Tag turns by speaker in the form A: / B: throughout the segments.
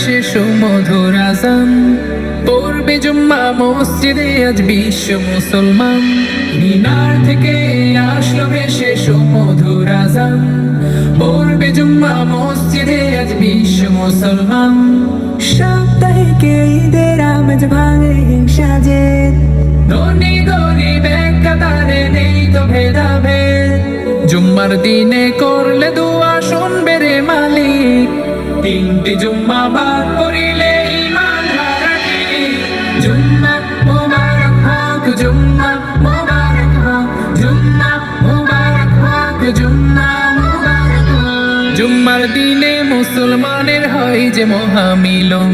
A: ভেসে সুমধুর আজান, পড়বে জুম্মা মসজিদে আজ বিশ্ব মুসলমান। মিনার থেকে আসলো ভেসে সুমধুর আজান, পড়বে জুম্মা মসজিদে আজ বিশ্ব মুসলমান।
B: সাপ্তাহিকে ঈদের আমেজ ভাঙে হিংসা জেদ,
A: ধনী গরিব এক কাতারে নেই তো ভেদাভেদ। জুম্মার দিনে করলে দোয়া শুনবে রে মালিক, তিনটি জুম্মা বাদ পড়িলে ঈমান হারা ঠিক। জুম্মা মুবারক হোক, জুম্মা মুবারক হোক, জুম্মা মুবারক হোক, জুম্মা মুবারক হোক। জুম্মার দিনে মুসলমানের হয় যে মহামিলন,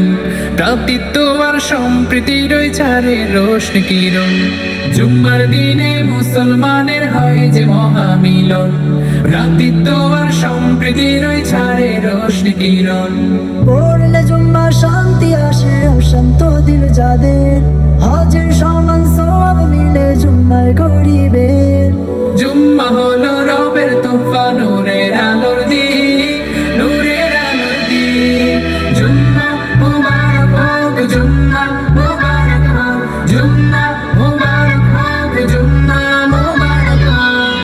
A: ভ্রাতৃত্ব আর সম্প্রীতির ছাড়ে রোশনি কিরণ। জুম্মার দিনে মুসলমানের হয় যে মহামিলন, ভ্রাতৃত্ব আর সম্প্রীতির ছাড়ে রোশনি কিরণ।
B: পড়লে জুম্মা শান্তি আসে অশান্ত দিল যাদের, হজের সমান সওয়াব মিলে জুম্মার গরিবে।